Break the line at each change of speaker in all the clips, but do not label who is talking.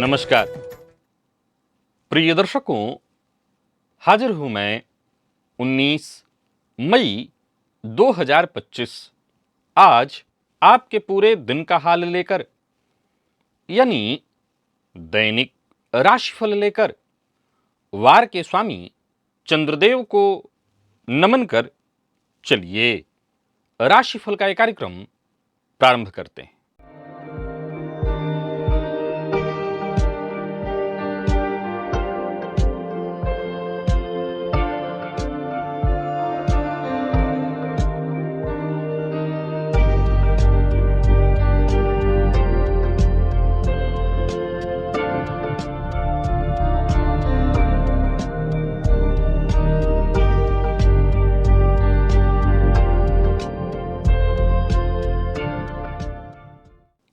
नमस्कार प्रिय दर्शकों, हाजिर हूं मैं 19 मई 2025 आज आपके पूरे दिन का हाल लेकर, यानी दैनिक राशिफल लेकर वार के स्वामी चंद्रदेव को नमन कर चलिए राशिफल का एक कार्यक्रम प्रारंभ करते हैं।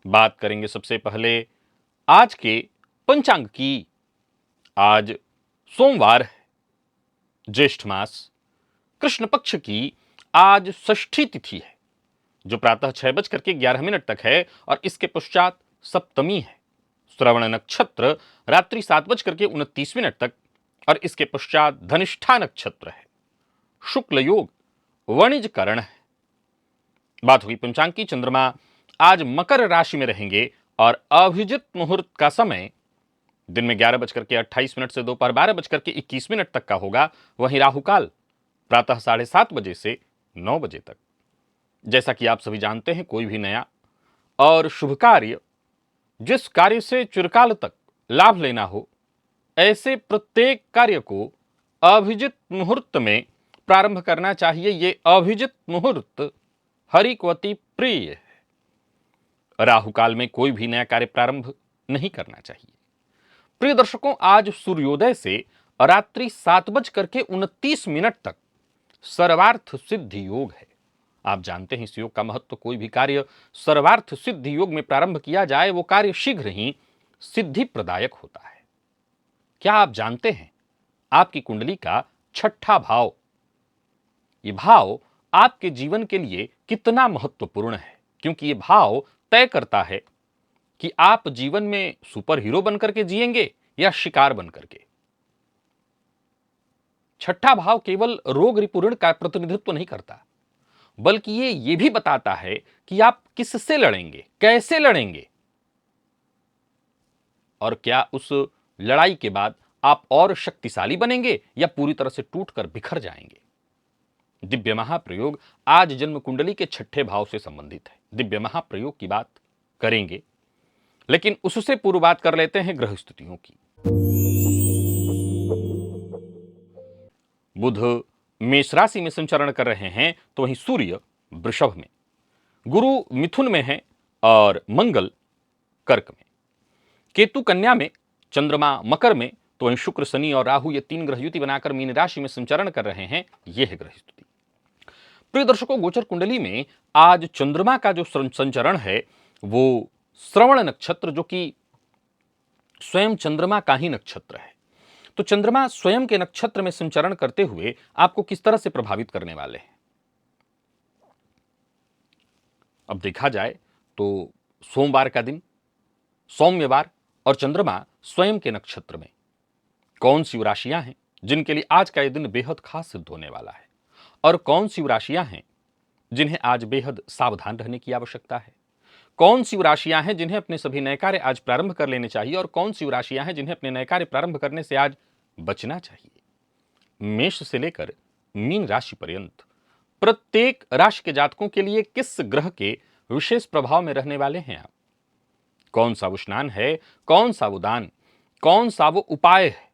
बात करेंगे सबसे पहले आज के पंचांग की। आज सोमवार है, ज्येष्ठ मास, कृष्ण पक्ष की आज षष्ठी तिथि है जो प्रातः 6:11 तक है और इसके पश्चात सप्तमी है। श्रवण नक्षत्र रात्रि 7:29 तक और इसके पश्चात धनिष्ठा नक्षत्र है। शुक्ल योग वणिज करण है। बात हुई पंचांग की। चंद्रमा आज मकर राशि में रहेंगे और अभिजित मुहूर्त का समय दिन में 11:28 से दोपहर 12:21 तक का होगा। वहीं राहुकाल प्रातः 7:30 बजे से 9 बजे तक। जैसा कि आप सभी जानते हैं, कोई भी नया और शुभ कार्य, जिस कार्य से चिरकाल तक लाभ लेना हो, ऐसे प्रत्येक कार्य को अभिजित मुहूर्त में प्रारंभ करना चाहिए। ये अभिजित मुहूर्त हरि को अति प्रिय है। राहुकाल में कोई भी नया कार्य प्रारंभ नहीं करना चाहिए। प्रिय दर्शकों, आज सूर्योदय से रात्रि 7:29 तक सर्वार्थ सिद्धि योग है। आप जानते हैं इस योग का महत्व। कोई भी कार्य सर्वार्थ सिद्धि योग में प्रारंभ किया जाए, वो कार्य शीघ्र ही सिद्धि प्रदायक होता है। क्या आप जानते हैं आपकी कुंडली का छठा भाव, ये भाव आपके जीवन के लिए कितना महत्वपूर्ण है? क्योंकि ये भाव तय करता है कि आप जीवन में सुपर हीरो बनकर के जिएंगे या शिकार बनकर के। छठा भाव केवल रोग रिपुण का प्रतिनिधित्व नहीं करता, बल्कि ये भी बताता है कि आप किससे लड़ेंगे, कैसे लड़ेंगे, और क्या उस लड़ाई के बाद आप और शक्तिशाली बनेंगे या पूरी तरह से टूटकर बिखर जाएंगे। दिव्य महाप्रयोग आज जन्म कुंडली के छठे भाव से संबंधित है। दिव्य महाप्रयोग की बात करेंगे, लेकिन उससे पूर्व बात कर लेते हैं ग्रह स्थितियों की। बुध मेष राशि में संचरण कर रहे हैं, तो वहीं सूर्य वृषभ में, गुरु मिथुन में है और मंगल कर्क में, केतु कन्या में, चंद्रमा मकर में, तो वहीं शुक्र, शनि और राहु ये 3 ग्रह युति बनाकर मीन राशि में संचरण कर रहे हैं। यह है ग्रह स्थिति। प्रिय दर्शकों, गोचर कुंडली में आज चंद्रमा का जो संचरण है वो श्रवण नक्षत्र, जो कि स्वयं चंद्रमा का ही नक्षत्र है। तो चंद्रमा स्वयं के नक्षत्र में संचरण करते हुए आपको किस तरह से प्रभावित करने वाले हैं? अब देखा जाए तो सोमवार का दिन, सौम्यवार, और चंद्रमा स्वयं के नक्षत्र में। कौन सी राशियां हैं जिनके लिए आज का यह दिन बेहद खास सिद्ध होने वाला है, और कौन सी राशियां हैं जिन्हें आज बेहद सावधान रहने की आवश्यकता है? कौन सी राशियां हैं जिन्हें अपने सभी नए कार्य आज प्रारंभ कर लेने चाहिए, और कौन सी राशियां हैं जिन्हें अपने नए कार्य प्रारंभ करने से आज बचना चाहिए? मेष से लेकर मीन राशि पर्यंत प्रत्येक राशि के जातकों के लिए किस ग्रह के विशेष प्रभाव में रहने वाले हैं आप? कौन सा वो स्नान है, कौन सा वो दान, कौन सा वो उपाय है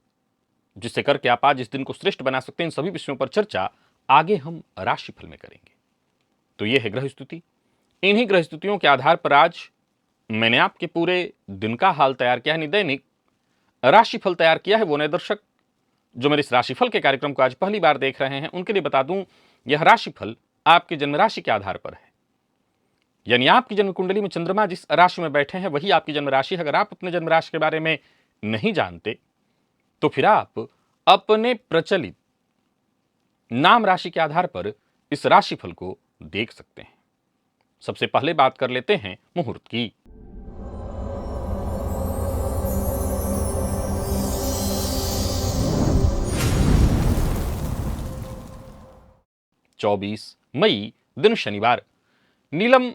जिससे करके आप आज इस दिन को श्रेष्ठ बना सकते हैं? इन सभी विषयों पर चर्चा आगे हम राशिफल में करेंगे। तो यह है ग्रह स्थिति। इन्हीं ग्रह स्थितियों के आधार पर आज मैंने आपके पूरे दिन का हाल तैयार किया है, दैनिक राशिफल तैयार किया है। वो नए दर्शक जो मेरे इस राशिफल के कार्यक्रम को आज पहली बार देख रहे हैं, उनके लिए बता दूं, यह राशिफल आपके जन्म राशि के आधार पर है। यानी आपकी जन्म कुंडली में चंद्रमा जिस राशि में बैठे हैं वही आपकी जन्म राशि है। अगर आप अपने जन्म राशि के बारे में नहीं जानते तो फिर आप अपने प्रचलित नाम राशि के आधार पर इस राशिफल को देख सकते हैं। सबसे पहले बात कर लेते हैं मुहूर्त की। 24 मई दिन शनिवार। नीलम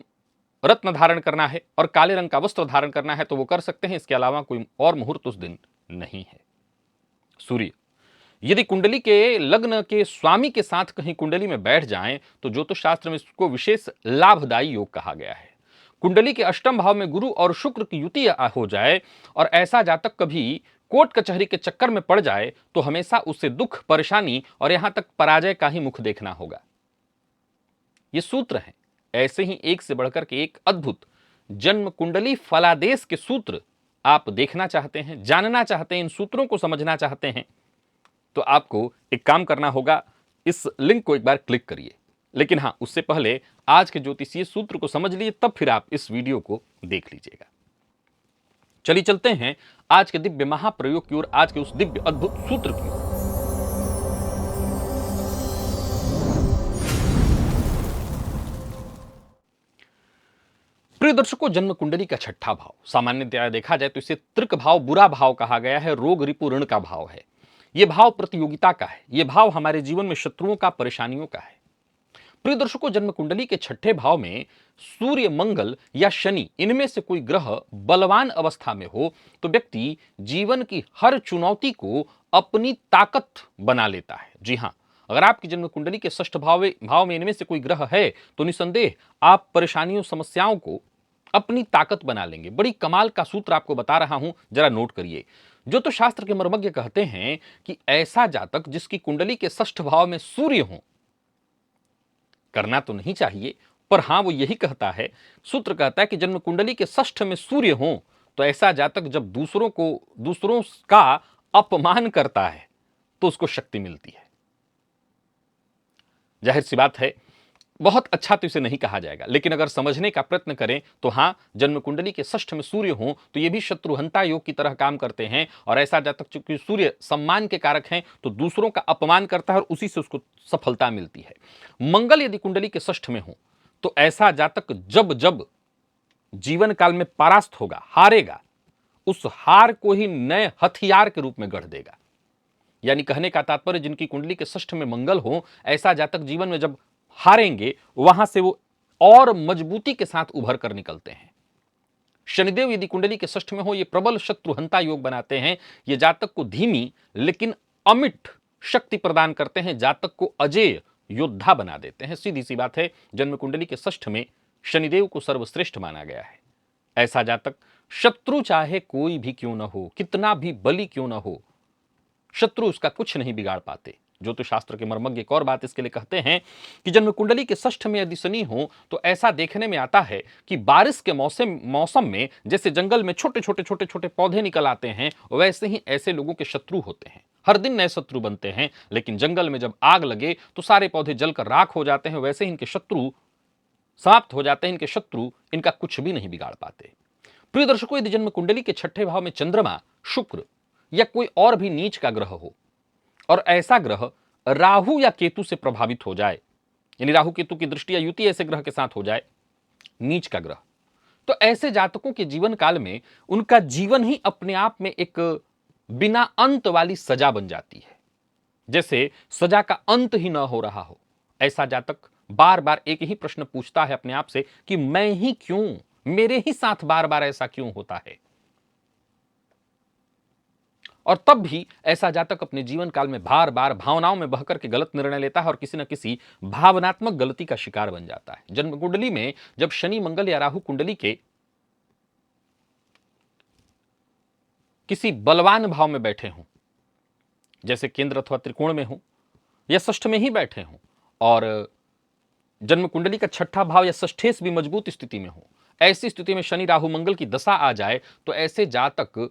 रत्न धारण करना है और काले रंग का वस्त्र धारण करना है तो वो कर सकते हैं, इसके अलावा कोई और मुहूर्त उस दिन नहीं है। सूर्य यदि कुंडली के लग्न के स्वामी के साथ कहीं कुंडली में बैठ जाएं तो ज्योतिष शास्त्र में इसको विशेष लाभदायी योग कहा गया है। कुंडली के अष्टम भाव में गुरु और शुक्र की युति हो जाए और ऐसा जातक कभी कोर्ट कचहरी के चक्कर में पड़ जाए तो हमेशा उससे दुख, परेशानी और यहां तक पराजय का ही मुख देखना होगा। ये सूत्र हैं, ऐसे ही एक से बढ़कर के एक अद्भुत जन्म कुंडली फलादेश के सूत्र आप देखना चाहते हैं, जानना चाहते हैं, इन सूत्रों को समझना चाहते हैं तो आपको एक काम करना होगा, इस लिंक को एक बार क्लिक करिए। लेकिन हां, उससे पहले आज के ज्योतिषीय सूत्र को समझ लीजिए, तब फिर आप इस वीडियो को देख लीजिएगा। चलिए चलते हैं आज के दिव्य महाप्रयोग की ओर, आज के उस दिव्य अद्भुत सूत्र की ओर। प्रिय दर्शकों, जन्म कुंडली का छठा भाव सामान्यतया देखा जाए तो इसे त्रिक भाव, बुरा भाव कहा गया है, रोग रिपु ऋण का भाव है। यह भाव प्रतियोगिता का है, यह भाव हमारे जीवन में शत्रुओं का, परेशानियों का है। प्रिय दर्शकों, जन्म कुंडली के छठे भाव में सूर्य, मंगल या शनि, इनमें से कोई ग्रह बलवान अवस्था में हो तो व्यक्ति जीवन की हर चुनौती को अपनी ताकत बना लेता है। जी हां, अगर आपकी जन्म कुंडली के षष्ठ भाव में इनमें से कोई ग्रह है तो निसंदेह आप परेशानियों, समस्याओं को अपनी ताकत बना लेंगे। बड़ी कमाल का सूत्र आपको बता रहा हूं, जरा नोट करिए। ज्योतिष शास्त्र के मर्मज्ञ कहते हैं कि ऐसा जातक जिसकी कुंडली के षष्ठ भाव में सूर्य हो, करना तो नहीं चाहिए, पर हां वो यही कहता है, सूत्र कहता है कि जन्म कुंडली के षष्ठ में सूर्य हो तो ऐसा जातक जब दूसरों का अपमान करता है तो उसको शक्ति मिलती है। जाहिर सी बात है, बहुत अच्छा तो इसे नहीं कहा जाएगा, लेकिन अगर समझने का प्रयत्न करें तो हां, जन्म कुंडली के षष्ठ में सूर्य हो तो ये भी शत्रुहंता योग की तरह काम करते हैं। और ऐसा जातक चूंकि सूर्य सम्मान के कारक हैं तो दूसरों का अपमान करता है और उसी से उसको सफलता मिलती है। मंगल यदि कुंडली के षष्ठ में हो तो ऐसा जातक जब जब जीवन काल में परास्त होगा, हारेगा, उस हार को ही नए हथियार के रूप में गढ़ देगा। यानी कहने का तात्पर्य, जिनकी कुंडली के षष्ठ में मंगल हो, ऐसा जातक जीवन में जब हारेंगे वहां से वो और मजबूती के साथ उभर कर निकलते हैं। शनिदेव यदि कुंडली के षष्ठ में हो, ये प्रबल शत्रुहंता योग बनाते हैं। ये जातक को धीमी लेकिन अमिट शक्ति प्रदान करते हैं, जातक को अजेय योद्धा बना देते हैं। सीधी सी बात है, जन्म कुंडली के षष्ठ में शनिदेव को सर्वश्रेष्ठ माना गया है। ऐसा जातक शत्रु चाहे कोई भी क्यों ना हो, कितना भी बली क्यों ना हो, शत्रु उसका कुछ नहीं बिगाड़ पाते। ज्योतिष शास्त्र के मर्मज्ञ एक और बात इसके लिए कहते हैं कि जन्म कुंडली के षष्ठ में यदि शनि हो तो ऐसा देखने में आता है कि बारिश के मौसम में जैसे जंगल में छोटे छोटे पौधे निकल आते हैं, वैसे ही ऐसे लोगों के शत्रु होते हैं। हर दिन नए शत्रु बनते हैं, लेकिन जंगल में जब आग लगे तो सारे पौधे जलकर राख हो जाते हैं। वैसे ही इनके शत्रु समाप्त हो जाते हैं, इनके शत्रु इनका कुछ भी नहीं बिगाड़ पाते। प्रिय दर्शकों, यदि जन्म कुंडली के छठे भाव में चंद्रमा, शुक्र या कोई और भी नीच का ग्रह हो और ऐसा ग्रह राहु या केतु से प्रभावित हो जाए, यानी राहु केतु की दृष्टि या युति ऐसे ग्रह के साथ हो जाए, नीच का ग्रह, तो ऐसे जातकों के जीवन काल में उनका जीवन ही अपने आप में एक बिना अंत वाली सजा बन जाती है, जैसे सजा का अंत ही न हो रहा हो। ऐसा जातक बार बार एक ही प्रश्न पूछता है अपने आप से कि मैं ही क्यों, मेरे ही साथ बार बार ऐसा क्यों होता है। और तब भी ऐसा जातक अपने जीवन काल में बार बार भावनाओं में बहकर के गलत निर्णय लेता है और किसी न किसी भावनात्मक गलती का शिकार बन जाता है। जन्म कुंडली में जब शनि, मंगल या राहु कुंडली के किसी बलवान भाव में बैठे हों, जैसे केंद्र अथवा त्रिकोण में हो या षष्ठ में ही बैठे हों, और जन्म कुंडली का छठा भाव या षष्ठेश भी मजबूत स्थिति में हो, ऐसी स्थिति में शनि, राहु, मंगल की दशा आ जाए तो ऐसे जातक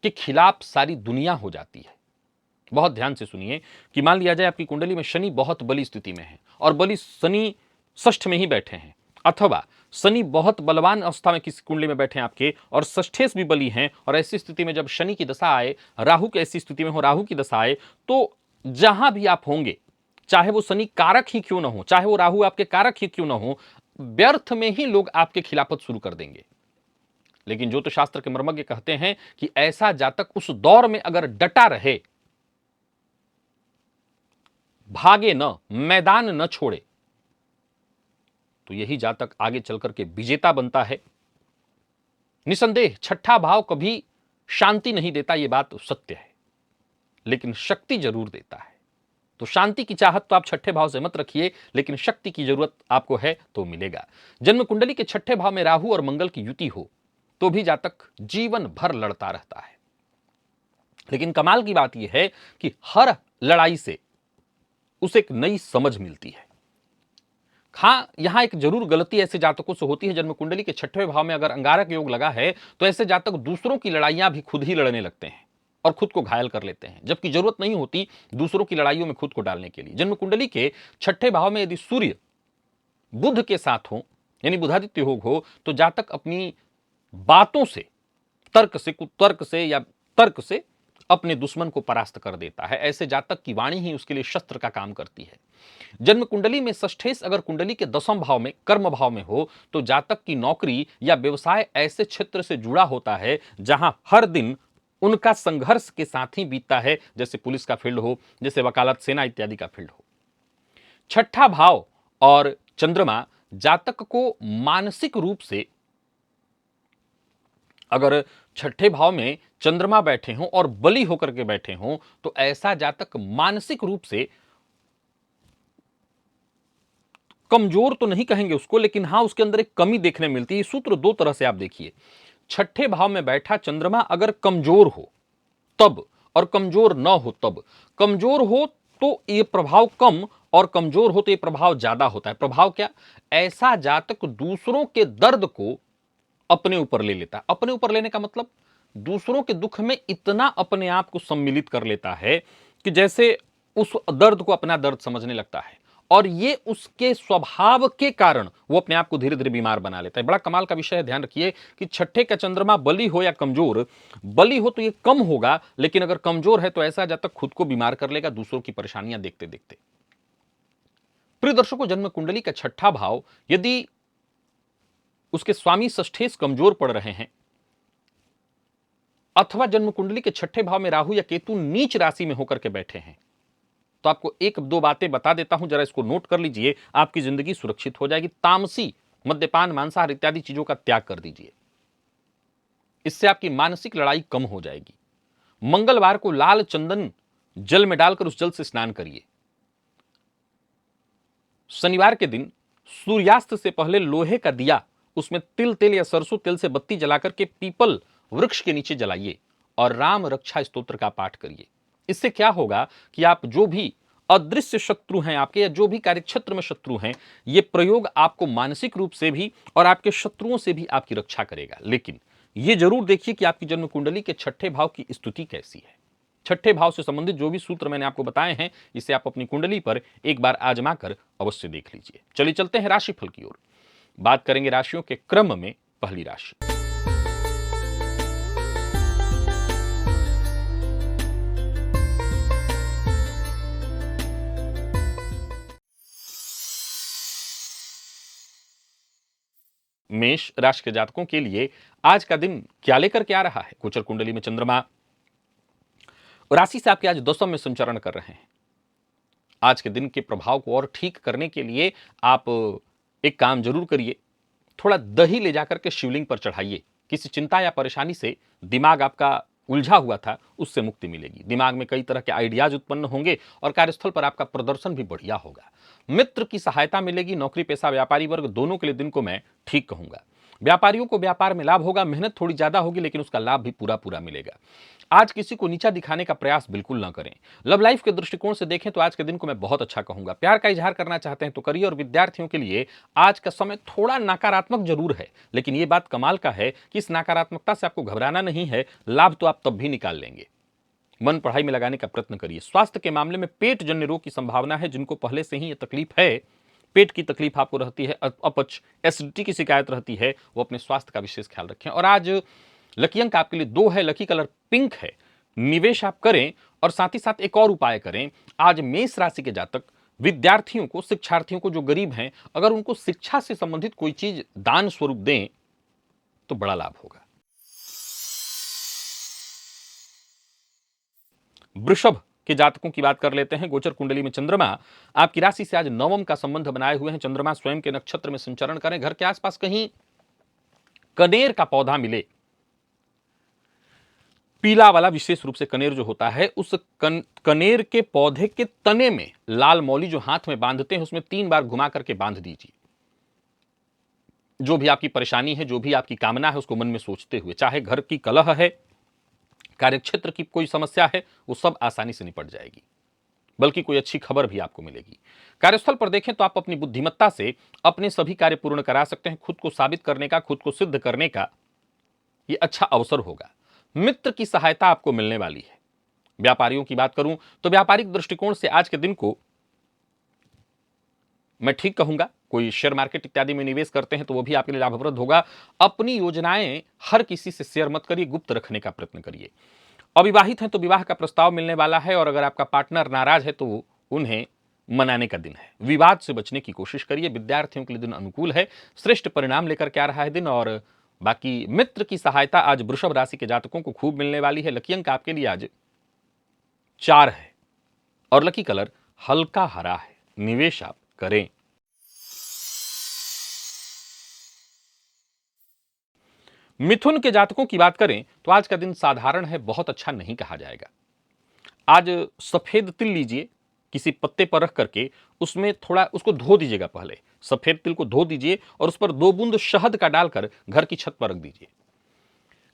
के खिलाफ सारी दुनिया हो जाती है। बहुत ध्यान से सुनिए कि मान लिया जाए आपकी कुंडली में शनि बहुत बली स्थिति में है और बली शनि षष्ठ में ही बैठे हैं, अथवा शनि बहुत बलवान अवस्था में किसी कुंडली में बैठे हैं आपके और षष्ठेश भी बली हैं, और ऐसी स्थिति में जब शनि की दशा आए, राहु की ऐसी स्थिति में हो, राहु की दशा आए, तो जहां भी आप होंगे, चाहे वो शनि कारक ही क्यों ना हो, चाहे वो राहु आपके कारक ही क्यों ना हो, व्यर्थ में ही लोग आपके खिलाफत शुरू कर देंगे। लेकिन ज्योतिष शास्त्र के मर्मज्ञ कहते हैं कि ऐसा जातक उस दौर में अगर डटा रहे भागे न, मैदान न छोड़े, तो यही जातक आगे चलकर के विजेता बनता है। निसंदेह छठा भाव कभी शांति नहीं देता, यह बात सत्य है, लेकिन शक्ति जरूर देता है। तो शांति की चाहत तो आप छठे भाव से मत रखिए, लेकिन शक्ति की जरूरत आपको है तो मिलेगा। जन्म कुंडली के छठे भाव में राहु और मंगल की युति हो तो भी जातक जीवन भर लड़ता रहता है, लेकिन कमाल की बात यह है कि हर लड़ाई से उसे एक नई समझ मिलती है। हाँ, यहां एक जरूर गलती ऐसे जातकों से होती है, जन्म कुंडली के छठवें भाव में अगर अंगारक योग लगा है तो ऐसे जातक दूसरों की लड़ाइयां भी खुद ही लड़ने लगते हैं और खुद को घायल कर लेते हैं, जबकि जरूरत नहीं होती दूसरों की लड़ाइयों में खुद को डालने के लिए। जन्म कुंडली के छठे भाव में यदि सूर्य बुध के साथ हो, यानी बुधादित्य योग हो, तो जातक अपनी बातों से, तर्क से, कुतर्क से या तर्क से अपने दुश्मन को परास्त कर देता है। ऐसे जातक की वाणी ही उसके लिए शस्त्र का काम करती है। जन्म कुंडली में षष्ठेश अगर कुंडली के दसम भाव में, कर्म भाव में हो, तो जातक की नौकरी या व्यवसाय ऐसे क्षेत्र से जुड़ा होता है जहां हर दिन उनका संघर्ष के साथ ही बीतता है, जैसे पुलिस का फील्ड हो, जैसे वकालत, सेना इत्यादि का फील्ड हो। छठा भाव और चंद्रमा जातक को मानसिक रूप से, अगर छठे भाव में चंद्रमा बैठे हों और बली होकर के बैठे हों, तो ऐसा जातक मानसिक रूप से कमजोर तो नहीं कहेंगे उसको, लेकिन हां उसके अंदर एक कमी देखने मिलती है। सूत्र दो तरह से आप देखिए, छठे भाव में बैठा चंद्रमा अगर कमजोर हो तब, और कमजोर न हो तब। कमजोर हो तो यह प्रभाव कम, और कमजोर हो तो यह प्रभाव ज्यादा होता है। प्रभाव क्या? ऐसा जातक दूसरों के दर्द को अपने ऊपर ले लेता है। अपने ऊपर लेने का मतलब दूसरों के दुख में इतना अपने आप को सम्मिलित कर लेता है कि जैसे उस दर्द को अपना दर्द समझने लगता है, और ये उसके स्वभाव के कारण वो अपने आप को धीरे धीरे बीमार बना लेता है। बड़ा कमाल का विषय है, ध्यान रखिए कि छठे का चंद्रमा बली हो या कमजोर, बली हो तो ये कम होगा, लेकिन अगर कमजोर है तो ऐसा जब तक खुद को बीमार कर लेगा दूसरों की परेशानियां देखते देखते। प्रिय दर्शकों, जन्म कुंडली का छठा भाव यदि उसके स्वामी षष्ठेश कमजोर पड़ रहे हैं, अथवा जन्म कुंडली के छठे भाव में राहु या केतु नीच राशि में होकर के बैठे हैं, तो आपको एक दो बातें बता देता हूं, जरा इसको नोट कर लीजिए, आपकी जिंदगी सुरक्षित हो जाएगी। तामसी, मद्यपान, मांसाहार इत्यादि चीजों का त्याग कर दीजिए, इससे आपकी मानसिक लड़ाई कम हो जाएगी। मंगलवार को लाल चंदन जल में डालकर उस जल से स्नान करिए। शनिवार के दिन सूर्यास्त से पहले लोहे का दिया, उसमें तिल तेल या सरसों तेल से बत्ती जलाकर के पीपल वृक्ष के नीचे जलाइए और राम रक्षा स्तोत्र का पाठ करिए। इससे क्या होगा कि आप जो भी अदृश्य शत्रु हैं आपके, या जो भी कार्यक्षेत्र में शत्रु हैं, ये प्रयोग आपको मानसिक रूप से भी और आपके शत्रुओं से भी आपकी रक्षा करेगा। लेकिन ये जरूर देखिए कि आपकी जन्म कुंडली के छठे भाव की स्थिति कैसी है। छठे भाव से संबंधित जो भी सूत्र मैंने आपको बताए हैं, इसे आप अपनी कुंडली पर एक बार आजमा कर अवश्य देख लीजिए। चलिए चलते हैं राशिफल की ओर। बात करेंगे राशियों के क्रम में। पहली राशि मेष राशि के जातकों के लिए आज का दिन क्या लेकर के आ रहा है? गोचर कुंडली में चंद्रमा राशि से आपके आज दशम में संचरण कर रहे हैं। आज के दिन के प्रभाव को और ठीक करने के लिए आप एक काम जरूर करिए, थोड़ा दही ले जाकर के शिवलिंग पर चढ़ाइए। किसी चिंता या परेशानी से दिमाग आपका उलझा हुआ था, उससे मुक्ति मिलेगी। दिमाग में कई तरह के आइडियाज उत्पन्न होंगे और कार्यस्थल पर आपका प्रदर्शन भी बढ़िया होगा। मित्र की सहायता मिलेगी। नौकरी पेशा व्यापारी वर्ग दोनों के लिए दिन को मैं ठीक कहूंगा। व्यापारियों को व्यापार में लाभ होगा। मेहनत थोड़ी ज्यादा होगी, लेकिन उसका लाभ भी पूरा पूरा मिलेगा। आज किसी को नीचा दिखाने का प्रयास बिल्कुल ना करें। लव लाइफ के दृष्टिकोण से देखें तो आज के दिन को मैं बहुत अच्छा कहूंगा। प्यार का इजहार करना चाहते हैं तो करिए। और विद्यार्थियों के लिए आज का समय थोड़ा नकारात्मक जरूर है, लेकिन यह बात कमाल का है कि इस नकारात्मकता से आपको घबराना नहीं है। लाभ तो आप तब भी निकाल लेंगे। मन पढ़ाई में लगाने का प्रयत्न करिए। स्वास्थ्य के मामले में पेट जन्य रोग की संभावना है। जिनको पहले से ही यह तकलीफ है, पेट की तकलीफ आपको रहती है, अपच, एसिडिटी की शिकायत रहती है, वो अपने स्वास्थ्य का विशेष ख्याल रखें। और आज लकी अंक आपके लिए 2 है, लकी कलर पिंक है। निवेश आप करें और साथ ही साथ एक और उपाय करें। आज मेष राशि के जातक विद्यार्थियों को, शिक्षार्थियों को जो गरीब हैं, अगर उनको शिक्षा से संबंधित कोई चीज दान स्वरूप दें तो बड़ा लाभ होगा। वृषभ के जातकों की बात कर लेते हैं। गोचर कुंडली में चंद्रमा आपकी राशि से आज नवम का संबंध बनाए हुए हैं। चंद्रमा स्वयं के नक्षत्र में संचरण करें। घर के आसपास कहीं कनेर का पौधा मिले, पीला वाला, विशेष रूप से कनेर जो होता है, उस कनेर के पौधे के तने में लाल मौली जो हाथ में बांधते हैं उसमें 3 बार घुमा करके बांध दीजिए। जो भी आपकी परेशानी है, जो भी आपकी कामना है, उसको मन में सोचते हुए, चाहे घर की कलह है, कार्यक्षेत्र की कोई समस्या है, वो सब आसानी से निपट जाएगी, बल्कि कोई अच्छी खबर भी आपको मिलेगी। कार्यस्थल पर देखें तो आप अपनी बुद्धिमत्ता से अपने सभी कार्य पूर्ण करा सकते हैं। खुद को साबित करने का, खुद को सिद्ध करने का ये अच्छा अवसर होगा। मित्र की सहायता आपको मिलने वाली है। व्यापारियों की बात करूं तो व्यापारिक दृष्टिकोण से आज के दिन को मैं ठीक कहूंगा। कोई शेयर मार्केट इत्यादि में निवेश करते हैं तो वो भी आपके लिए लाभप्रद होगा। अपनी योजनाएं हर किसी से शेयर मत करिए, गुप्त रखने का प्रयत्न करिए। अविवाहित हैं तो विवाह का प्रस्ताव मिलने वाला है, और अगर आपका पार्टनर नाराज है तो उन्हें मनाने का दिन है। विवाद से बचने की कोशिश करिए। विद्यार्थियों के लिए दिन अनुकूल है, श्रेष्ठ परिणाम लेकर के आ रहा है दिन। और बाकी मित्र की सहायता आज वृषभ राशि के जातकों को खूब मिलने वाली है। लकी अंक आपके लिए आज 4 है और लकी कलर हल्का हरा है। निवेश आप करें। मिथुन के जातकों की बात करें तो आज का दिन साधारण है, बहुत अच्छा नहीं कहा जाएगा। आज सफेद तिल लीजिए, किसी पत्ते पर रख करके उसमें थोड़ा उसको धो दीजिएगा। पहले सफेद तिल को धो दीजिए और उस पर 2 बूंद शहद का डालकर घर की छत पर रख दीजिए।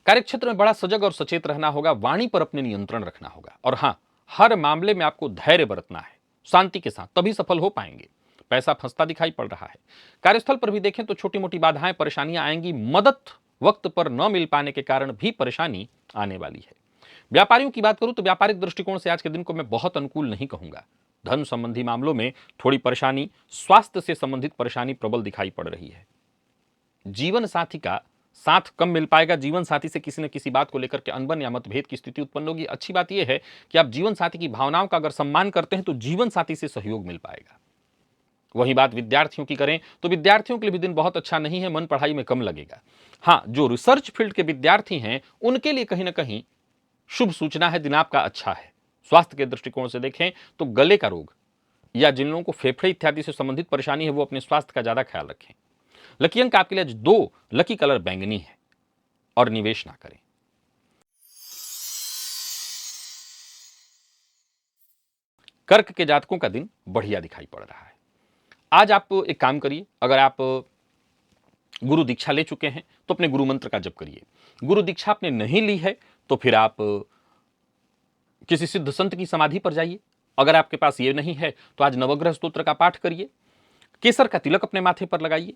कार्यक्षेत्र में बड़ा सजग और सचेत रहना होगा। वाणी पर अपने नियंत्रण रखना होगा। और हां, हर मामले में आपको धैर्य बरतना है, शांति के साथ, तभी सफल हो पाएंगे। पैसा फंसता दिखाई पड़ रहा है। कार्यस्थल पर भी देखें तो छोटी मोटी बाधाएं, परेशानियां आएंगी। मदद वक्त पर न मिल पाने के कारण भी परेशानी आने वाली है। व्यापारियों की बात करूं तो व्यापारिक दृष्टिकोण से आज के दिन को मैं बहुत अनुकूल नहीं कहूंगा। धन संबंधी मामलों में थोड़ी परेशानी, स्वास्थ्य से संबंधित परेशानी प्रबल दिखाई पड़ रही है। जीवन साथी का साथ कम मिल पाएगा। जीवन साथी से किसी न किसी बात को लेकर के अनबन या मतभेद की स्थिति उत्पन्न होगी। अच्छी बात यह है कि आप जीवन साथी की भावनाओं का अगर सम्मान करते हैं तो जीवन साथी से सहयोग मिल पाएगा। वही बात विद्यार्थियों की करें तो विद्यार्थियों के लिए भी दिन बहुत अच्छा नहीं है। मन पढ़ाई में कम लगेगा। हां, जो रिसर्च फील्ड के विद्यार्थी हैं उनके लिए कहीं ना कहीं शुभ सूचना है, दिन आपका अच्छा है। स्वास्थ्य के दृष्टिकोण से देखें तो गले का रोग या जिन लोगों को फेफड़े इत्यादि से संबंधित परेशानी है वो अपने स्वास्थ्य का ज्यादा ख्याल रखें। लकी अंक आपके लिए 2, लकी कलर बैंगनी है और निवेश ना करें। कर्क के जातकों का दिन बढ़िया दिखाई पड़ रहा है। आज आप एक काम करिए, अगर आप गुरु दीक्षा ले चुके हैं तो अपने गुरु मंत्र का जप करिए। गुरु दीक्षा आपने नहीं ली है तो फिर आप किसी सिद्ध संत की समाधि पर जाइए। अगर आपके पास ये नहीं है तो आज नवग्रह स्तोत्र का पाठ करिए। केसर का तिलक अपने माथे पर लगाइए,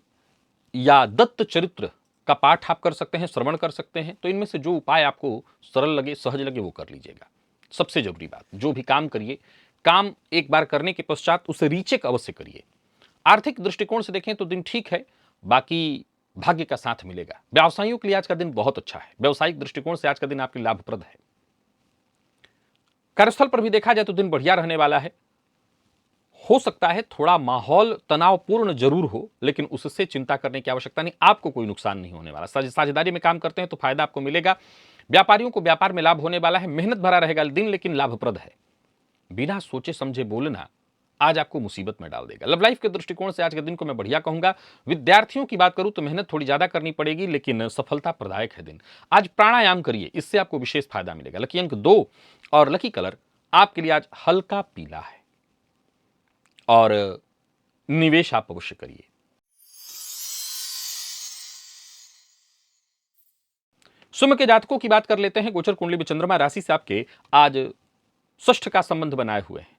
या दत्त चरित्र का पाठ आप कर सकते हैं, श्रवण कर सकते हैं। तो इनमें से जो उपाय आपको सरल लगे, सहज लगे, वो कर लीजिएगा। सबसे जरूरी बात, जो भी काम करिए, काम एक बार करने के पश्चात उसे रीचेक अवश्य करिए। आर्थिक दृष्टिकोण से देखें तो दिन ठीक है, बाकी भाग्य का साथ मिलेगा। व्यवसायियों के लिए आज का दिन बहुत अच्छा है। व्यवसायिक दृष्टिकोण से आज का दिन आपके लाभप्रद है। कार्यस्थल पर भी देखा जाए तो दिन बढ़िया रहने वाला है। हो सकता है थोड़ा माहौल तनावपूर्ण जरूर हो, लेकिन उससे चिंता करने की आवश्यकता नहीं। आपको कोई नुकसान नहीं होने वाला। साझेदारी में काम करते हैं तो फायदा आपको मिलेगा। व्यापारियों को व्यापार में लाभ होने वाला है। मेहनत भरा रहेगा दिन, लेकिन लाभप्रद है। बिना सोचे समझे बोलना आज आपको मुसीबत में डाल देगा। लव लाइफ के दृष्टिकोण से आज के दिन को मैं बढ़िया कहूंगा। विद्यार्थियों की बात करूं तो मेहनत थोड़ी ज्यादा करनी पड़ेगी, लेकिन सफलता प्रदायक है दिन। आज प्राणायाम करिए, इससे आपको विशेष फायदा मिलेगा। लकी अंक 2 और लकी कलर आपके लिए आज हल्का पीला है और निवेश आप अवश्य करिए। सिंह के जातकों की बात कर लेते हैं। गोचर कुंडली में चंद्रमा राशि से आपके आज षष्ठ का संबंध बनाए हुए हैं।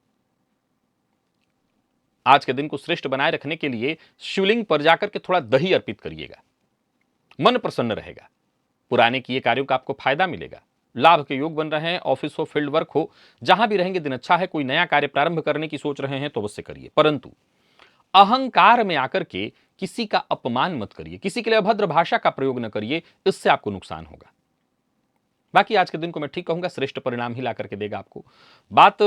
आज के दिन को श्रेष्ठ बनाए रखने के लिए शिवलिंग पर जाकर के थोड़ा दही अर्पित करिएगा। मन प्रसन्न रहेगा। पुराने किए कार्यों का आपको फायदा मिलेगा। लाभ के योग बन रहे हैं। ऑफिस हो, फील्ड वर्क हो, जहां भी रहेंगे दिन अच्छा है। कोई नया कार्य प्रारंभ करने की सोच रहे हैं तो अवश्य करिए, परंतु अहंकार में आकर के किसी का अपमान मत करिए, किसी के लिए अभद्र भाषा का प्रयोग न करिए, इससे आपको नुकसान होगा। बाकी आज के दिन को मैं ठीक कहूंगा, श्रेष्ठ परिणाम ही ला करके देगा आपको। बात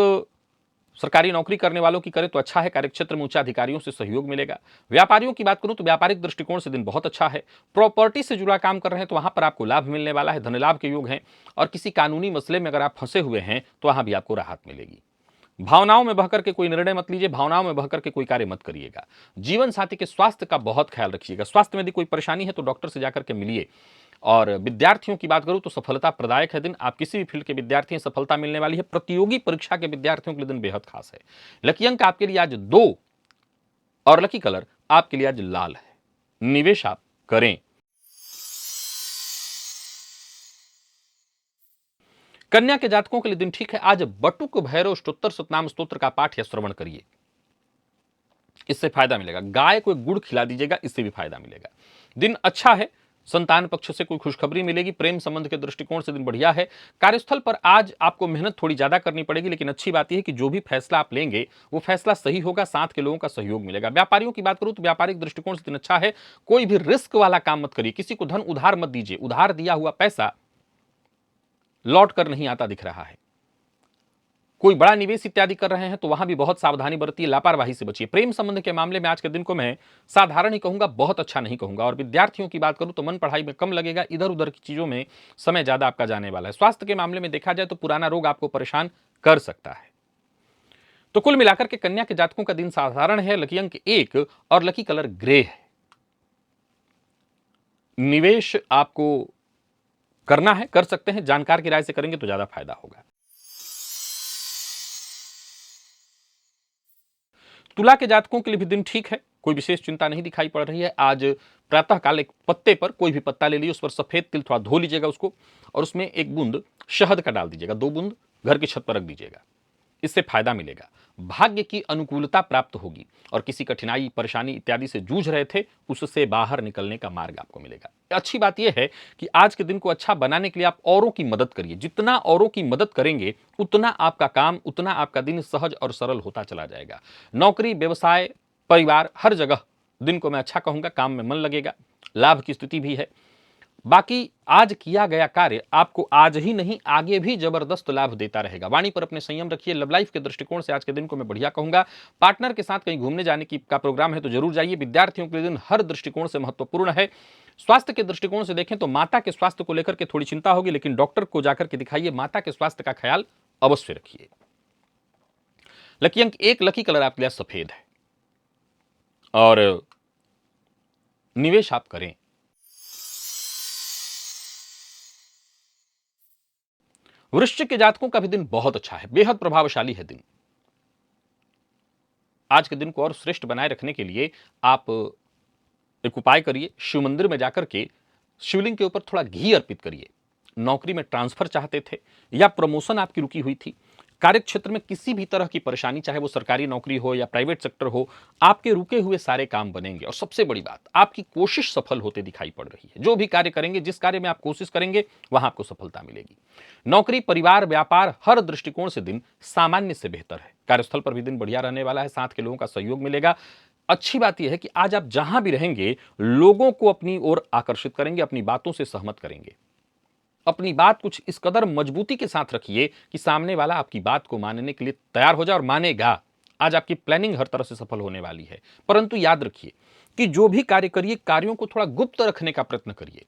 सरकारी नौकरी करने वालों की करें तो अच्छा है। कार्यक्षेत्र में उच्च अधिकारियों से सहयोग मिलेगा। व्यापारियों की बात करूं तो व्यापारिक दृष्टिकोण से दिन बहुत अच्छा है। प्रॉपर्टी से जुड़ा काम कर रहे हैं तो वहां पर आपको लाभ मिलने वाला है। धन लाभ के योग हैं। और किसी कानूनी मसले में अगर आप फंसे हुए हैं तो वहां भी आपको राहत मिलेगी। भावनाओं में बहकर के कोई निर्णय मत लीजिए, भावनाओं में बहकर के कोई कार्य मत करिएगा। जीवन साथी के स्वास्थ्य का बहुत ख्याल रखिएगा। स्वास्थ्य में यदि कोई परेशानी है तो डॉक्टर से जाकर के मिलिए। और विद्यार्थियों की बात करूं तो सफलता प्रदायक है दिन। आप किसी भी फील्ड के विद्यार्थी हैं, सफलता मिलने वाली है। प्रतियोगी परीक्षा के विद्यार्थियों के लिए दिन बेहद खास है। लकी अंक आपके लिए आज 2 और लकी कलर आपके लिए आज लाल है। निवेश आप करें। कन्या के जातकों के लिए दिन ठीक है। आज बटुक भैरव अष्टोत्तर सतनाम स्तोत्र का पाठ या श्रवण करिए, इससे फायदा मिलेगा। गाय को एक गुड़ खिला दीजिएगा, इससे भी फायदा मिलेगा। दिन अच्छा है। संतान पक्ष से कोई खुशखबरी मिलेगी। प्रेम संबंध के दृष्टिकोण से दिन बढ़िया है। कार्यस्थल पर आज आपको मेहनत थोड़ी ज्यादा करनी पड़ेगी, लेकिन अच्छी बात यह है कि जो भी फैसला आप लेंगे वो फैसला सही होगा, साथ के लोगों का सहयोग मिलेगा। व्यापारियों की बात करूं तो व्यापारिक दृष्टिकोण से दिन अच्छा है। कोई भी रिस्क वाला काम मत करिए। किसी को धन उधार मत दीजिए। उधार दिया हुआ पैसा लौट कर नहीं आता दिख रहा है। कोई बड़ा निवेश इत्यादि कर रहे हैं तो वहां भी बहुत सावधानी बरतिए, लापरवाही से बचिए। प्रेम संबंध के मामले में आज के दिन को मैं साधारण ही कहूंगा, बहुत अच्छा नहीं कहूंगा। और विद्यार्थियों की बात करूं तो मन पढ़ाई में कम लगेगा, इधर उधर की चीजों में समय ज्यादा आपका जाने वाला है। स्वास्थ्य के मामले में देखा जाए तो पुराना रोग आपको परेशान कर सकता है। तो कुल मिलाकर के कन्या के जातकों का दिन साधारण है। लकी अंक 1 और लकी कलर ग्रे है। निवेश आपको करना है, कर सकते हैं। जानकार की राय से करेंगे तो ज्यादा फायदा होगा। तुला के जातकों के लिए भी दिन ठीक है। कोई विशेष चिंता नहीं दिखाई पड़ रही है। आज प्रातःकाल एक पत्ते पर, कोई भी पत्ता ले लीजिए, उस पर सफेद तिल थोड़ा धो लीजिएगा उसको, और उसमें 1 बूंद शहद का डाल दीजिएगा। 2 बूंद घर की छत पर रख दीजिएगा, इससे फायदा मिलेगा। भाग्य की अनुकूलता प्राप्त होगी और किसी कठिनाई परेशानी इत्यादि से जूझ रहे थे उससे बाहर निकलने का मार्ग आपको मिलेगा। अच्छी बात यह है कि आज के दिन को अच्छा बनाने के लिए आप औरों की मदद करिए। जितना औरों की मदद करेंगे उतना आपका काम, उतना आपका दिन सहज और सरल होता चला जाएगा। नौकरी, व्यवसाय, परिवार, हर जगह दिन को मैं अच्छा कहूंगा। काम में मन लगेगा, लाभ की स्थिति भी है। बाकी आज किया गया कार्य आपको आज ही नहीं आगे भी जबरदस्त लाभ देता रहेगा। वाणी पर अपने संयम रखिए। लव लाइफ के दृष्टिकोण से आज के दिन को मैं बढ़िया कहूंगा। पार्टनर के साथ कहीं घूमने जाने की का प्रोग्राम है तो जरूर जाइए। विद्यार्थियों के लिए दिन हर दृष्टिकोण से महत्वपूर्ण है। स्वास्थ्य के दृष्टिकोण से देखें तो माता के स्वास्थ्य को लेकर के थोड़ी चिंता होगी, लेकिन डॉक्टर को जाकर के दिखाइए। माता के स्वास्थ्य का ख्याल अवश्य रखिए। लकी अंक 1, लकी कलर आपके लिए सफेद है और निवेश आप करें। वृश्चिक के जातकों का भी दिन बहुत अच्छा है, बेहद प्रभावशाली है दिन। आज के दिन को और श्रेष्ठ बनाए रखने के लिए आप एक उपाय करिए। शिव मंदिर में जाकर के शिवलिंग के ऊपर थोड़ा घी अर्पित करिए। नौकरी में ट्रांसफर चाहते थे या प्रमोशन आपकी रुकी हुई थी, कार्य क्षेत्र में किसी भी तरह की परेशानी, चाहे वो सरकारी नौकरी हो या प्राइवेट सेक्टर हो, आपके रुके हुए सारे काम बनेंगे। और सबसे बड़ी बात, आपकी कोशिश सफल होते दिखाई पड़ रही है। जो भी कार्य करेंगे, जिस कार्य में आप कोशिश करेंगे, वहां आपको सफलता मिलेगी। नौकरी, परिवार, व्यापार, हर दृष्टिकोण से दिन सामान्य से बेहतर है। कार्यस्थल पर भी दिन बढ़िया रहने वाला है। साथ के लोगों का सहयोग मिलेगा। अच्छी बात यह है कि आज आप जहां भी रहेंगे लोगों को अपनी ओर आकर्षित करेंगे, अपनी बातों से सहमत करेंगे। अपनी बात कुछ इस कदर मजबूती के साथ रखिए कि सामने वाला आपकी बात को मानने के लिए तैयार हो जाए, और मानेगा। आज आपकी प्लानिंग हर तरह से सफल होने वाली है। परंतु याद रखिए कि जो भी कार्य करिए, कार्यों को थोड़ा गुप्त रखने का प्रयत्न करिए।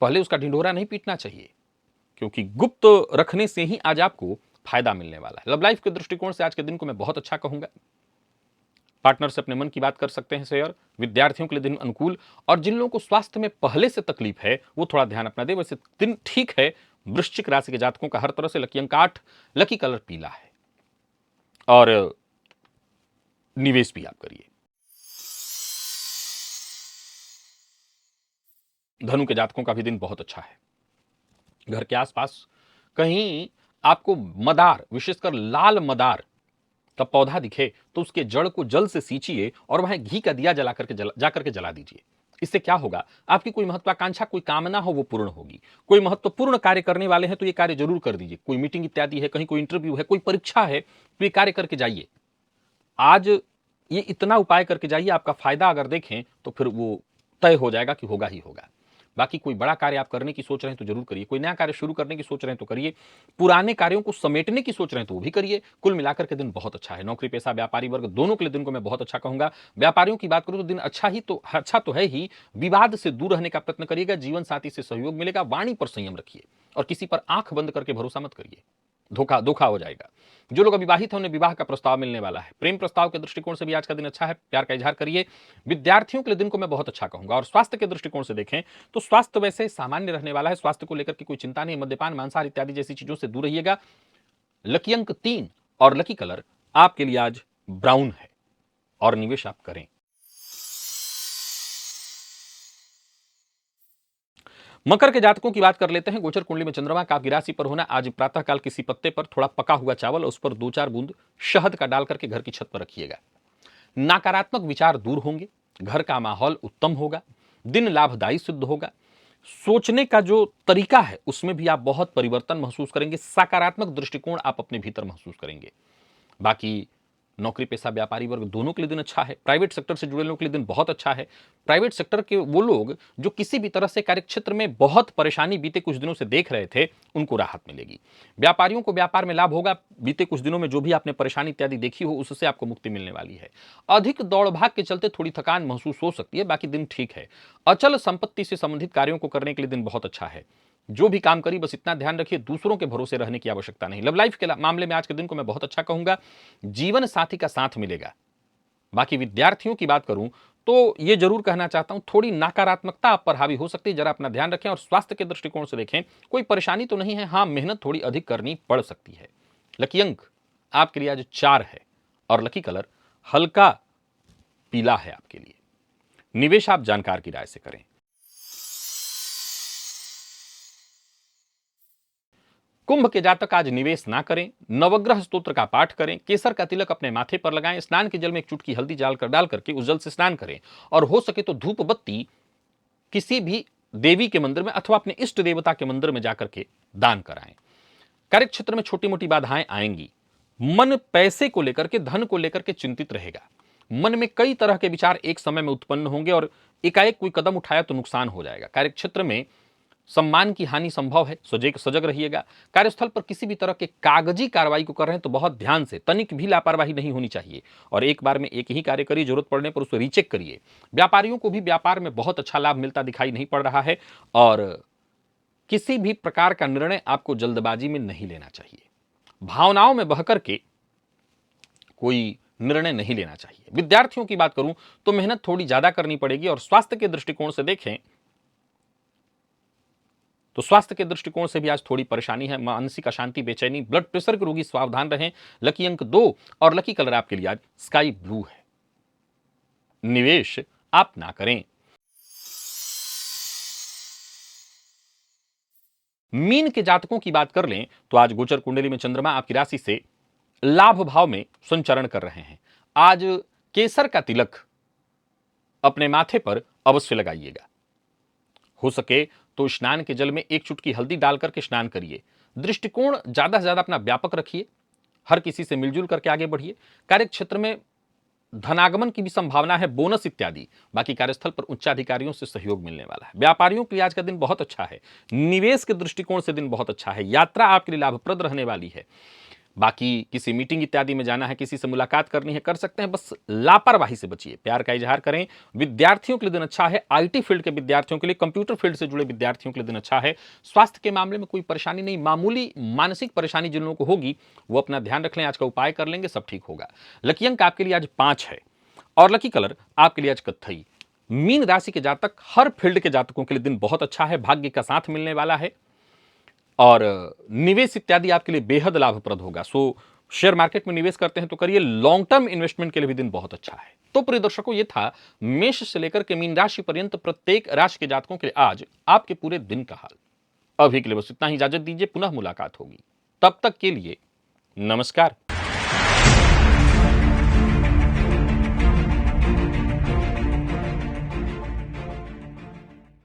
पहले उसका ढिंढोरा नहीं पीटना चाहिए, क्योंकि गुप्त रखने से ही आज आपको फायदा मिलने वाला है। लव लाइफ के दृष्टिकोण से आज के दिन को मैं बहुत अच्छा कहूंगा। पार्टनर से अपने मन की बात कर सकते हैं शेयर। विद्यार्थियों के लिए दिन अनुकूल, और जिन लोगों को स्वास्थ्य में पहले से तकलीफ है वो थोड़ा ध्यान अपना दे। वैसे दिन ठीक है वृश्चिक राशि के जातकों का हर तरह से। लकी अंक 8, लकी कलर पीला है और निवेश भी आप करिए। धनु के जातकों का भी दिन बहुत अच्छा है। घर के आसपास कहीं आपको मदार, विशेषकर लाल मदार का पौधा दिखे तो उसके जड़ को जल से सींचिए और वहां घी का दिया जाकर के जला दीजिए। इससे क्या होगा, आपकी कोई महत्वाकांक्षा, कोई कामना हो वो पूर्ण होगी। कोई महत्वपूर्ण कार्य करने वाले हैं तो ये कार्य जरूर कर दीजिए। कोई मीटिंग इत्यादि है, कहीं कोई इंटरव्यू है, कोई परीक्षा है, तो ये कार्य करके जाइए। आज ये इतना उपाय करके जाइए, आपका फायदा अगर देखें तो फिर वो तय हो जाएगा कि होगा ही होगा। बाकी कोई बड़ा कार्य आप करने की सोच रहे हैं तो जरूर करिए। कोई नया कार्य शुरू करने की सोच रहे हैं तो करिए। पुराने कार्यों को समेटने की सोच रहे हैं तो वो भी करिए। कुल मिलाकर के दिन बहुत अच्छा है। नौकरी पेशा, व्यापारी वर्ग दोनों के लिए दिन को मैं बहुत अच्छा कहूंगा। व्यापारियों की बात करूं तो दिन अच्छा तो है ही। विवाद से दूर रहने का प्रयत्न करिएगा। जीवन साथी से सहयोग मिलेगा। वाणी पर संयम रखिए और किसी पर आंख बंद करके भरोसा मत करिए। धोखा धोखा हो जाएगा। जो लोग अविवाहित हैं उन्हें विवाह का प्रस्ताव मिलने वाला है। प्रेम प्रस्ताव के दृष्टिकोण से भी आज का दिन अच्छा है, प्यार का इजहार करिए। विद्यार्थियों के लिए दिन को मैं बहुत अच्छा कहूंगा। और स्वास्थ्य के दृष्टिकोण से देखें तो स्वास्थ्य वैसे सामान्य रहने वाला है, स्वास्थ्य को लेकर के कोई चिंता नहीं। मद्यपान, मांसाहार इत्यादि जैसी चीजों से दूर रहिएगा। लकी अंक 3 और लकी कलर आपके लिए आज ब्राउन है और निवेश आप करें। मकर के जातकों की बात कर लेते हैं। गोचर कुंडली में चंद्रमा का आपकी राशि पर होना। आज प्रातःकाल किसी पत्ते पर थोड़ा पका हुआ चावल और उस पर 2-4 बूंद शहद का डाल करके घर की छत पर रखिएगा। नकारात्मक विचार दूर होंगे, घर का माहौल उत्तम होगा, दिन लाभदायी सिद्ध होगा। सोचने का जो तरीका है उसमें भी आप बहुत परिवर्तन महसूस करेंगे, सकारात्मक दृष्टिकोण आप अपने भीतर महसूस करेंगे। बाकी नौकरी पेशा व्यापारी वर्ग दोनों के लिए दिन अच्छा है। प्राइवेट सेक्टर से जुड़े लोगों के लिए दिन बहुत अच्छा है। प्राइवेट सेक्टर के वो लोग जो किसी भी तरह से कार्यक्षेत्र में बहुत परेशानी बीते कुछ दिनों से देख रहे थे, उनको राहत मिलेगी। व्यापारियों को व्यापार में लाभ होगा। बीते कुछ दिनों में जो भी आपने परेशानी इत्यादि देखी हो उससे आपको मुक्ति मिलने वाली है। अधिक दौड़ भाग के चलते थोड़ी थकान महसूस हो सकती है, बाकी दिन ठीक है। अचल संपत्ति से संबंधित कार्यों को करने के लिए दिन बहुत अच्छा है। जो भी काम करी बस इतना ध्यान रखिए, दूसरों के भरोसे रहने की आवश्यकता नहीं। लव लाइफ के मामले में आज के दिन को मैं बहुत अच्छा कहूंगा। जीवन साथी का साथ मिलेगा। बाकी विद्यार्थियों की बात करूं तो यह जरूर कहना चाहता हूं, थोड़ी नकारात्मकता आप पर हावी हो सकती है, जरा अपना ध्यान रखें। और स्वास्थ्य के दृष्टिकोण से देखें, कोई परेशानी तो नहीं है, हां मेहनत थोड़ी अधिक करनी पड़ सकती है। लकी अंक आपके लिए आज 4 है और लकी कलर हल्का पीला है आपके लिए। निवेश आप जानकार की राय से करें। कुंभ के जातक आज निवेश ना करें, नवग्रह स्तोत्र का पाठ करें, केसर का तिलक अपने माथे पर लगाएं, स्नान के जल में एक चुटकी हल्दी डाल करके उस जल से स्नान करें और हो सके तो धूप बत्ती किसी भी देवी के मंदिर में अथवा अपने इष्ट देवता के मंदिर में जाकर के दान कराएं। कार्यक्षेत्र में छोटी मोटी बाधाएं आएंगी। मन पैसे को लेकर के, धन को लेकर के चिंतित रहेगा। मन में कई तरह के विचार एक समय में उत्पन्न होंगे और एकाएक कोई कदम उठाया तो नुकसान हो जाएगा। कार्यक्षेत्र में सम्मान की हानि संभव है, सजग रहिएगा। कार्यस्थल पर किसी भी तरह के कागजी कार्रवाई को कर रहे हैं तो बहुत ध्यान से, तनिक भी लापरवाही नहीं होनी चाहिए और एक बार में एक ही कार्य करिए, जरूरत पड़ने पर उसे रीचेक करिए। व्यापारियों को भी व्यापार में बहुत अच्छा लाभ मिलता दिखाई नहीं पड़ रहा है और किसी भी प्रकार का निर्णय आपको जल्दबाजी में नहीं लेना चाहिए। भावनाओं में बहकर के कोई निर्णय नहीं लेना चाहिए। विद्यार्थियों की बात करूं तो मेहनत थोड़ी ज्यादा करनी पड़ेगी और स्वास्थ्य के दृष्टिकोण से देखें तो स्वास्थ्य के दृष्टिकोण से भी आज थोड़ी परेशानी है, मानसिक अशांति, बेचैनी, ब्लड प्रेशर के रोगी सावधान रहें। लकी अंक 2 और लकी कलर आपके लिए आज स्काई ब्लू है। निवेश आप ना करें। मीन के जातकों की बात कर लें तो आज गोचर कुंडली में चंद्रमा आपकी राशि से लाभ भाव में संचरण कर रहे हैं। आज केसर का तिलक अपने माथे पर अवश्य लगाइएगा। हो सके तो स्नान के जल में एक चुटकी हल्दी डालकर के स्नान करिए। दृष्टिकोण ज्यादा से ज्यादा अपना व्यापक रखिए, हर किसी से मिलजुल करके आगे बढ़िए। कार्य क्षेत्र में धनागमन की भी संभावना है, बोनस इत्यादि। बाकी कार्यस्थल पर उच्चाधिकारियों से सहयोग मिलने वाला है। व्यापारियों के लिए आज का दिन बहुत अच्छा है। निवेश के दृष्टिकोण से दिन बहुत अच्छा है। यात्रा आपके लिए लाभप्रद रहने वाली है। बाकी किसी मीटिंग इत्यादि में जाना है, किसी से मुलाकात करनी है, कर सकते हैं, बस लापरवाही से बचिए। प्यार का इजहार करें। विद्यार्थियों के लिए दिन अच्छा है। आईटी फील्ड के विद्यार्थियों के लिए, कंप्यूटर फील्ड से जुड़े विद्यार्थियों के लिए दिन अच्छा है। स्वास्थ्य के मामले में कोई परेशानी नहीं, मामूली मानसिक परेशानी जिन लोगों को होगी वो अपना ध्यान रख लें, आज का उपाय कर लेंगे, सब ठीक होगा। लकी अंक आपके लिए आज 5 है और लकी कलर आपके लिए आज कत्थई। मीन राशि के जातक, हर फील्ड के जातकों के लिए दिन बहुत अच्छा है। भाग्य का साथ मिलने वाला है और निवेश इत्यादि आपके लिए बेहद लाभप्रद होगा। सो शेयर मार्केट में निवेश करते हैं तो करिए। लॉन्ग टर्म इन्वेस्टमेंट के लिए भी दिन बहुत अच्छा है। तो प्रिय दर्शकों, ये था मेष से लेकर के मीन राशि पर्यंत प्रत्येक राशि के जातकों के लिए आज आपके पूरे दिन का हाल। अभी के लिए बस इतना ही, इजाजत दीजिए, पुनः मुलाकात होगी। तब तक के लिए नमस्कार।